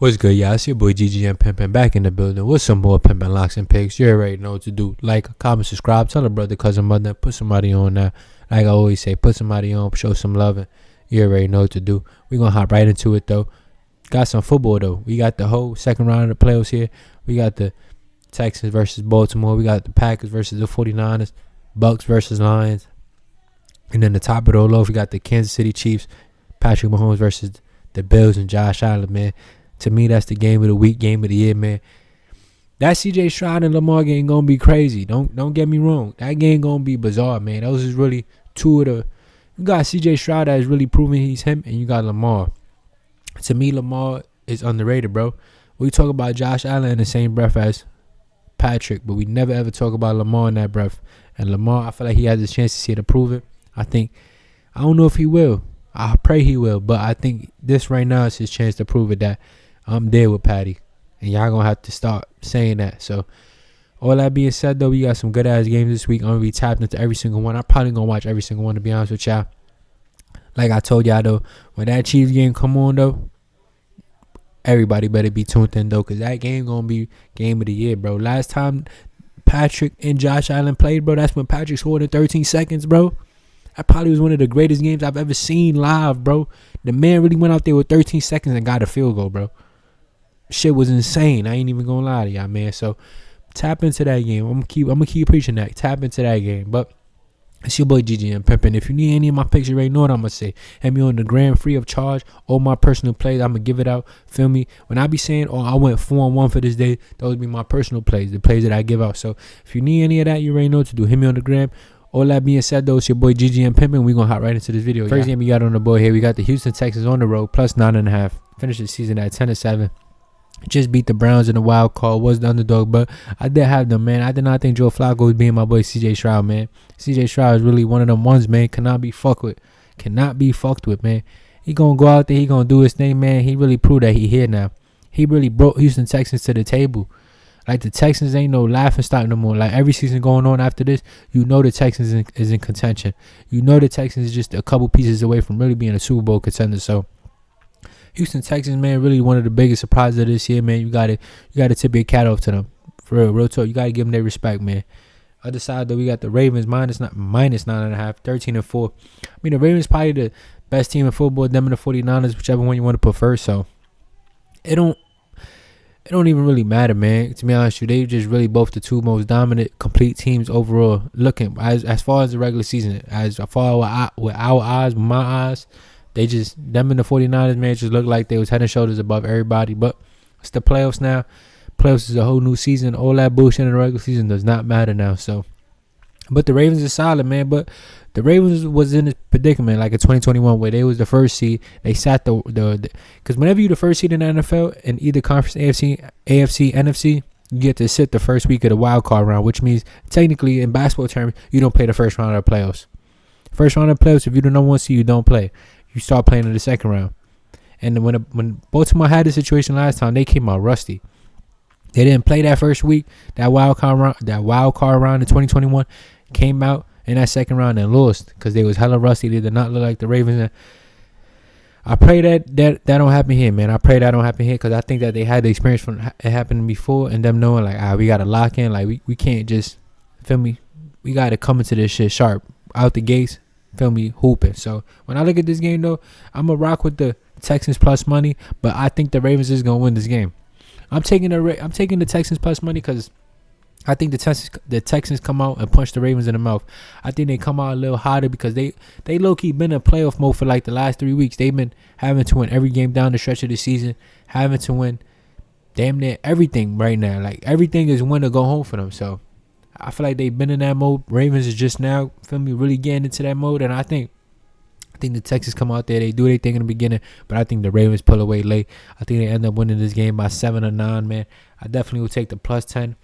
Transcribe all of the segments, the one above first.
What's good, y'all? It's your boy ggmpippen back in the building with some more pimpin' locks and picks. You already know what to do. Like, comment, subscribe, tell a brother, cousin, mother, put somebody on now. Like I always say, put somebody on, show some loving. You already know what to do. We're going to hop right into it, though. Got some football, though. We got the whole second round of the playoffs here. We got the Texans versus Baltimore. We got the Packers versus the 49ers. Bucks versus Lions. And then the top of the loaf, we got the Kansas City Chiefs. Patrick Mahomes versus the Bills and Josh Allen, man. To me, that's the game of the week, game of the year, man. That C.J. Stroud and Lamar game gonna be crazy. Don't get me wrong. That game gonna be bizarre, man. Those is really two of the. You got C.J. Stroud that is really proving he's him, and you got Lamar. To me, Lamar is underrated, bro. We talk about Josh Allen in the same breath as Patrick, but we never ever talk about Lamar in that breath. And Lamar, I feel like he has a chance to see it to prove it. I don't know if he will. I pray he will, but I think this right now is his chance to prove it that I'm there with Patty, and y'all gonna have to start saying that. So, all that being said, though, we got some good ass games this week. I'm gonna be tapped into every single one. I'm probably gonna watch every single one, to be honest with y'all. Like I told y'all, though, when that Chiefs game come on, though, everybody better be tuned in, though, because that game gonna be game of the year, bro. Last time Patrick and Josh Allen played, bro, that's when Patrick scored in 13 seconds, bro. That probably was one of the greatest games I've ever seen live, bro. The man really went out there with 13 seconds and got a field goal, bro. Shit was insane. I ain't even gonna lie to y'all, man. So tap into that game. I'm gonna keep preaching that. Tap into that game. But it's your boy ggmpippen. If you need any of my pictures, right, know what I'm gonna say. Hit me on the gram free of charge. All my personal plays, I'm gonna give it out. Feel me? When I be saying, oh, I went 4-on-1 for this day, those be my personal plays, the plays that I give out. So if you need any of that, you already know what to do. Hit me on the gram. All that being said, though, it's your boy ggmpippen. We're going to hop right into this video. First game we got on the board here, we got the Houston Texans on the road, plus 9.5. Finished the season at 10-7. Just beat the Browns in the wild card. Was the underdog, but I did have them, man. I did not think Joe Flacco was being my boy C.J. Stroud, man. C.J. Stroud is really one of them ones, man. Cannot be fucked with. Cannot be fucked with, man. He going to go out there. He going to do his thing, man. He really proved that he here now. He really brought Houston Texans to the table. Like, the Texans ain't no laughing stock no more. Like, every season going on after this, you know the Texans is in contention. You know the Texans is just a couple pieces away from really being a Super Bowl contender. So, Houston Texans, man, really one of the biggest surprises of this year, man. You got to tip your cat off to them. For real talk. You got to give them their respect, man. Other side, though, we got the Ravens minus 9.5, 13-4. I mean, the Ravens probably the best team in football. Them and the 49ers, whichever one you want to put first. So, it don't even really matter, man. To be honest with you, they just really both the two most dominant, complete teams overall. Looking as far as the regular season, as far with our eyes, with my eyes, they just them and the 49ers, man, just look like they was head and shoulders above everybody. But it's the playoffs now. Playoffs is a whole new season. All that bullshit in the regular season does not matter now. So, but the Ravens are solid, man. But the Ravens was in this predicament like in 2021 where they was the first seed. They sat the because whenever you the first seed in the NFL in either conference, AFC, NFC, you get to sit the first week of the wild card round, which means technically in basketball terms, you don't play the first round of the playoffs. First round of the playoffs, if you're the number one seed, you don't play. You start playing in the second round. And when Baltimore had this situation last time, they came out rusty. They didn't play that first week, that wild card round in 2021, came out in that second round and lost because they was hella rusty. They did not look like the Ravens. I pray that don't happen here, man. I pray that don't happen here because I think that they had the experience from it happening before and them knowing like, we got to lock in. Like, we can't just, feel me, we got to come into this shit sharp, out the gates, feel me, hooping. So when I look at this game, though, I'm going to rock with the Texans plus money, but I think the Ravens is going to win this game. I'm taking the Texans plus money because I think the Texans come out and punch the Ravens in the mouth. I think they come out a little hotter because they low-key been in playoff mode for like the last 3 weeks. They've been having to win every game down the stretch of the season, having to win damn near everything right now. Like, everything is win or go home for them. So I feel like they've been in that mode. Ravens is just now, feel me, really getting into that mode. And I think the Texans come out there, they do their thing in the beginning, but I think the Ravens pull away late. I think they end up winning this game by 7 or 9, man. I definitely will take the plus 10.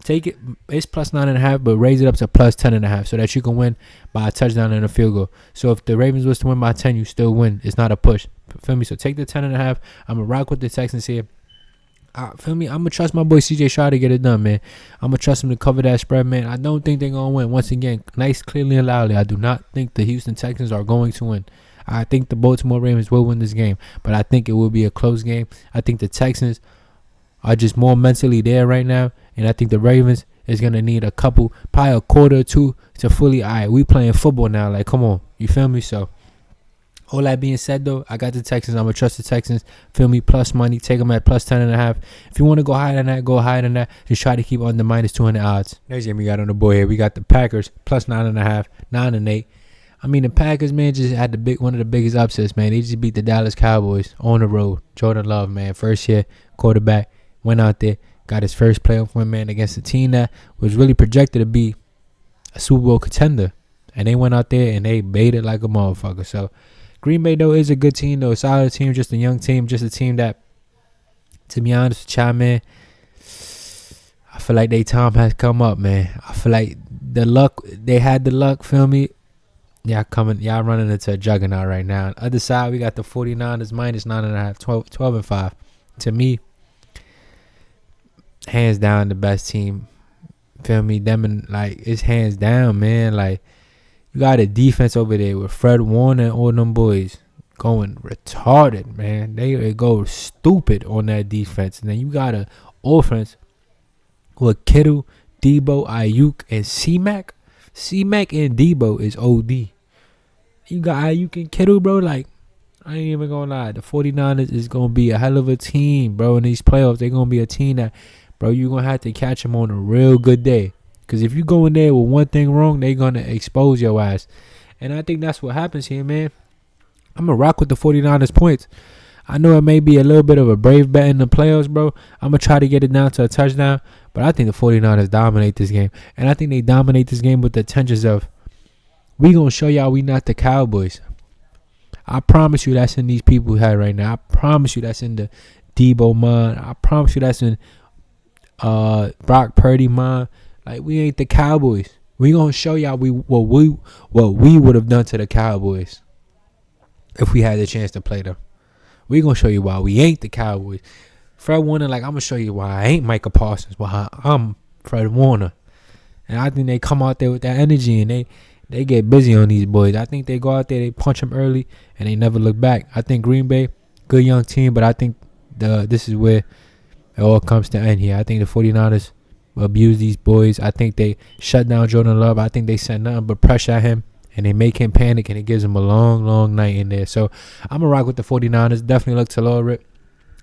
Take it, it's plus 9.5, but raise it up to plus 10.5 so that you can win by a touchdown and a field goal. So if the Ravens was to win by 10, you still win. It's not a push. Feel me? So take the 10.5. I'm going to rock with the Texans here. Feel me? I'm going to trust my boy C.J. Stroud to get it done, man. I'm going to trust him to cover that spread, man. I don't think they're going to win. Once again, nice, clearly and loudly, I do not think the Houston Texans are going to win. I think the Baltimore Ravens will win this game, but I think it will be a close game. I think the Texans are just more mentally there right now, and I think the Ravens is going to need probably a quarter or two to fully, all right, we playing football now. Like, come on. You feel me? So, all that being said, though, I got the Texans. I'm going to trust the Texans. Feel me? Plus money. Take them at plus 10.5. If you want to go higher than that, go higher than that. Just try to keep on the minus 200 odds. Next game we got on the board here, we got the Packers plus 9.5, 9-8. I mean, the Packers, man, just had one of the biggest upsets, man. They just beat the Dallas Cowboys on the road. Jordan Love, man, first year quarterback, went out there, got his first playoff win, man, against a team that was really projected to be a Super Bowl contender. And they went out there and they baited like a motherfucker. So, Green Bay, though, is a good team, though. A solid team, just a young team, just a team that, to be honest with y'all, man, I feel like their time has come up, man. I feel like they had the luck, feel me? Y'all running into a juggernaut right now. On the other side, we got the 49ers minus 9.5, 12-5. To me, hands down the best team. Feel me? Them and, like, it's hands down, man. Like, you got a defense over there with Fred Warner and all them boys going retarded, man. They go stupid on that defense. And then you got an offense with Kittle, Debo, Ayuk, and C-Mac. C-Mac and Debo is OD. You got Ayuk and Kittle, bro. Like, I ain't even gonna lie. The 49ers is gonna be a hell of a team, bro. In these playoffs, they're gonna be a team that, bro, you're gonna have to catch them on a real good day. Because if you go in there with one thing wrong, they're gonna expose your ass. And I think that's what happens here, man. I'm gonna rock with the 49ers points. I know it may be a little bit of a brave bet in the playoffs, bro. I'm going to try to get it down to a touchdown. But I think the 49ers dominate this game. And I think they dominate this game with the intentions of, we going to show y'all we not the Cowboys. I promise you that's in these people's head right now. I promise you that's in the Debo mind. I promise you that's in Brock Purdy mind. Like, we ain't the Cowboys. We going to show y'all what we would have done to the Cowboys if we had the chance to play them. We gonna show you why we ain't the Cowboys. Fred Warner, like, I'm gonna show you why I ain't Micah Parsons, why I'm Fred Warner. And I think they come out there with that energy and they get busy on these boys. I think they go out there, they punch them early, and they never look back. I think Green Bay, good young team, but I think this is where it all comes to end here. I think the 49ers will abuse these boys. I think they shut down Jordan Love. I think they send nothing but pressure at him. And they make him panic, and it gives him a long, long night in there. So, I'm going to rock with the 49ers. Definitely look to lower it.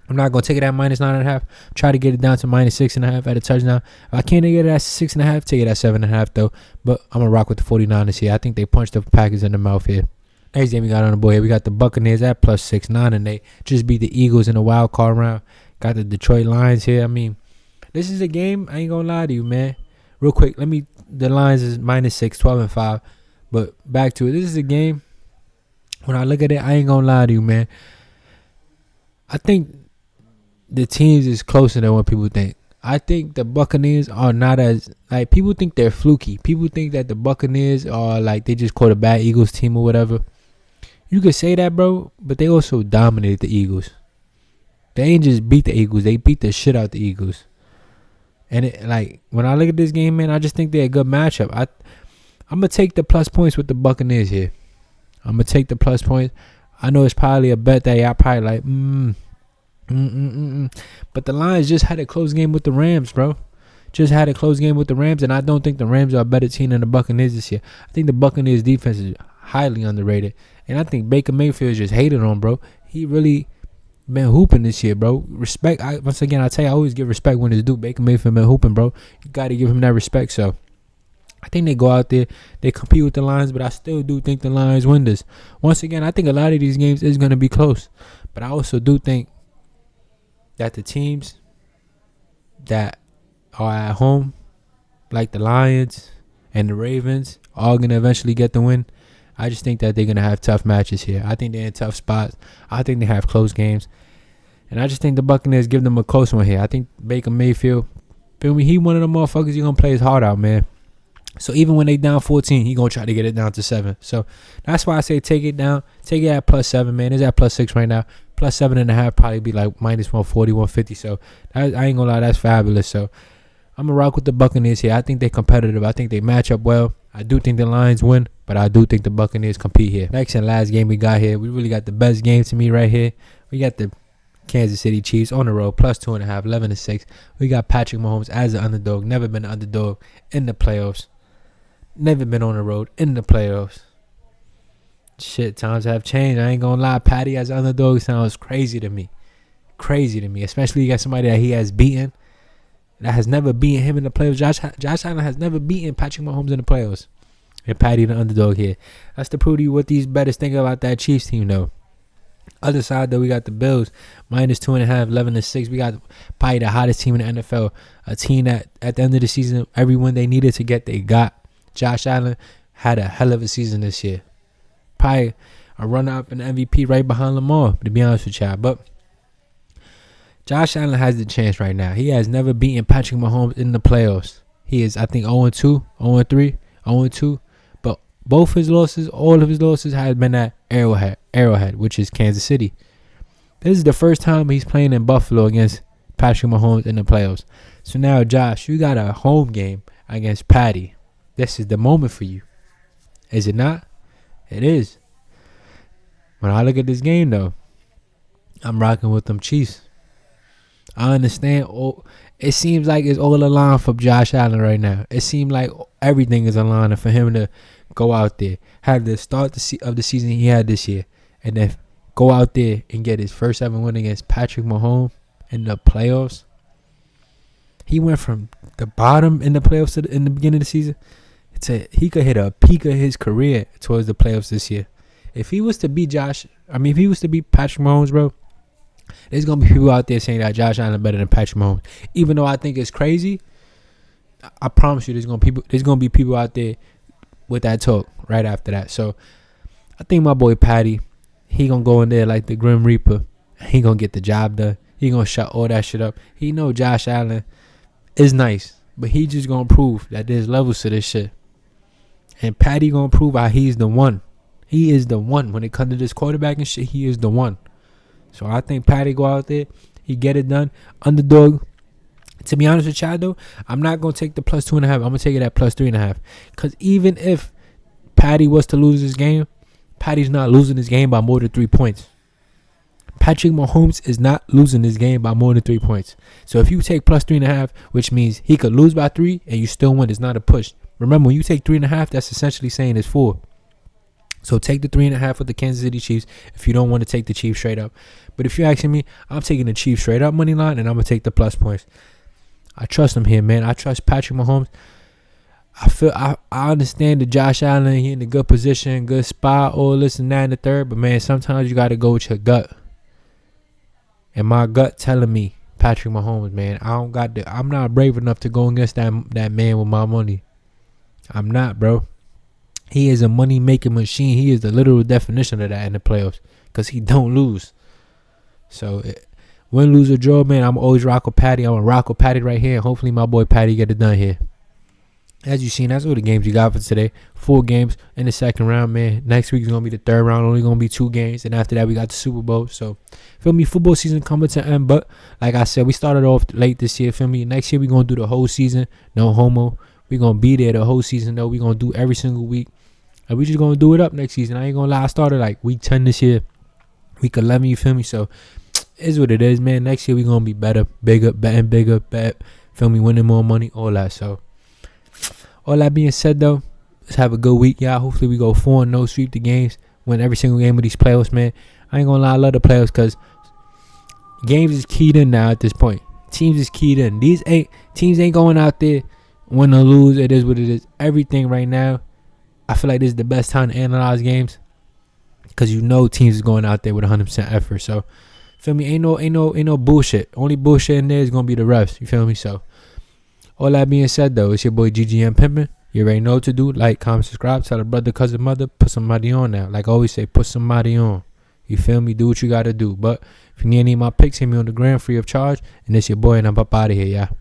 I'm not going to take it at minus 9.5. Try to get it down to minus 6.5 at a touchdown. If I can't get it at 6.5, take it at 7.5, though. But I'm going to rock with the 49ers here. I think they punched the Packers in the mouth here. Next game we got on the board here, we got the Buccaneers at plus 6, 9, and they just beat the Eagles in the wild card round. Got the Detroit Lions here. I mean, this is a game, I ain't going to lie to you, man. Real quick, the Lions is minus 6, 12-5. But back to it. This is a game. When I look at it, I ain't gonna lie to you, man. I think the teams is closer than what people think. I think the Buccaneers are not as, like, people think they're fluky. People think that the Buccaneers are like they just caught a bad Eagles team or whatever. You could say that, bro, but they also dominated the Eagles. They ain't just beat the Eagles. They beat the shit out the Eagles. And when I look at this game, man, I just think they're a good matchup. I'm going to take the plus points with the Buccaneers here. I'm going to take the plus points. I know it's probably a bet that y'all probably like, But the Lions just had a close game with the Rams, bro. Just had a close game with the Rams, and I don't think the Rams are a better team than the Buccaneers this year. I think the Buccaneers defense is highly underrated. And I think Baker Mayfield is just hated on, bro. He really been hooping this year, bro. Respect. Once again, I tell you, I always give respect when it's due. Baker Mayfield been hooping, bro. You got to give him that respect, so. I think they go out there, they compete with the Lions, but I still do think the Lions win this. Once again, I think a lot of these games is going to be close. But I also do think that the teams that are at home, like the Lions and the Ravens, are going to eventually get the win. I just think that they're going to have tough matches here. I think they're in tough spots. I think they have close games. And I just think the Buccaneers give them a close one here. I think Baker Mayfield, feel me, he one of the motherfuckers, he going to play his heart out, man. So even when they down 14, he going to try to get it down to 7. So that's why I say take it down. Take it at plus 7, man. It's at plus 6 right now. Plus 7.5 probably be like minus 140, 150. So I ain't going to lie, that's fabulous. So I'm going to rock with the Buccaneers here. I think they're competitive. I think they match up well. I do think the Lions win, but I do think the Buccaneers compete here. Next and last game we got here. We really got the best game to me right here. We got the Kansas City Chiefs on the road, plus 2.5, 11-6. We got Patrick Mahomes as an underdog. Never been an underdog in the playoffs. Never been on the road in the playoffs. Shit, times have changed. I ain't gonna lie. Patty as an underdog sounds crazy to me. Crazy to me. Especially you got somebody that he has beaten that has never beaten him in the playoffs. Josh Allen has never beaten Patrick Mahomes in the playoffs. And Patty the underdog here. That's to prove to you what these bettors think about that Chiefs team, though. Other side, though, we got the Bills. minus 2.5, 11-6. We got probably the hottest team in the NFL. A team that, at the end of the season, every win they needed to get, they got. Josh Allen had a hell of a season this year. Probably a runner-up in the MVP right behind Lamar, to be honest with y'all. But Josh Allen has the chance right now. He has never beaten Patrick Mahomes in the playoffs. He is, I think, 0-2, 0-3, 0-2. But both his losses, all of his losses, have been at Arrowhead, which is Kansas City. This is the first time he's playing in Buffalo against Patrick Mahomes in the playoffs. So now, Josh, you got a home game against Patty. This is the moment for you. Is it not? It is. When I look at this game, though, I'm rocking with them Chiefs. I understand. It seems like it's all aligned for Josh Allen right now. It seems like everything is aligned for him to go out there, have the start of the season he had this year, and then go out there and get his first ever win against Patrick Mahomes in the playoffs. He went from the bottom in the playoffs in the beginning of the season. He could hit a peak of his career towards the playoffs this year. If he was to beat Patrick Mahomes, bro, there's going to be people out there saying that Josh Allen better than Patrick Mahomes. Even though I think it's crazy, I promise you there's going to be people out there with that talk right after that. So I think my boy Patty, he going to go in there like the Grim Reaper. He going to get the job done. He going to shut all that shit up. He know Josh Allen is nice, but he just going to prove that there's levels to this shit. And Patty going to prove how he's the one. He is the one. When it comes to this quarterback and shit, he is the one. So I think Patty go out there, he get it done. Underdog. To be honest with y'all, though, I'm not going to take the plus 2.5. I'm going to take it at plus 3.5. Because even if Patty was to lose this game, Patty's not losing this game by more than 3 points. Patrick Mahomes is not losing this game by more than 3 points. So if you take plus 3.5, which means he could lose by 3 and you still win, it's not a push. Remember, when you take 3.5, that's essentially saying it's 4. So take the 3.5 with the Kansas City Chiefs if you don't want to take the Chiefs straight up. But if you're asking me, I'm taking the Chiefs straight up money line, and I'm going to take the plus points. I trust him here, man. I trust Patrick Mahomes. I understand that Josh Allen, he in a good position, good spot, all this and that and the third. But, man, sometimes you got to go with your gut. And my gut telling me Patrick Mahomes, man. I'm not brave enough to go against that man with my money. I'm not, bro. He is a money-making machine. He is the literal definition of that in the playoffs because he don't lose. So, win, lose, or draw, man, I'm always rock with Patty. I'm going to rock with Patty right here, and hopefully my boy Patty get it done here. As you seen, that's all the games you got for today. 4 games in the second round, man. Next week is going to be the third round. Only going to be 2 games. And after that, we got the Super Bowl. So, feel me, football season coming to an end. But, like I said, we started off late this year, feel me. Next year, we're going to do the whole season. No homo. We're going to be there the whole season, though. We're going to do every single week. And we just going to do it up next season. I ain't going to lie. I started like week 10 this year. Week 11, you feel me? So, it's what it is, man. Next year, we're going to be better, bigger, betting bigger, feel me, winning more money, all that. So, all that being said, though, let's have a good week, y'all. Hopefully, we go 4-0, sweep the games, win every single game of these playoffs, man. I ain't going to lie. I love the playoffs because games is keyed in now at this point. Teams is keyed in. Teams ain't going out there, win or lose. It is what it is. Everything right now. I feel like this is the best time to analyze games because you know teams is going out there with 100% effort. So, feel me? Ain't no bullshit. Only bullshit in there is gonna be the refs. You feel me? So, all that being said, though, it's your boy ggmpippen. You already know what to do. Like, comment, subscribe. Tell a brother, cousin, mother. Put somebody on now. Like I always say, put somebody on. You feel me? Do what you gotta do. But if you need any of my picks, hit me on the gram free of charge. And it's your boy, and I'm up out of here, y'all.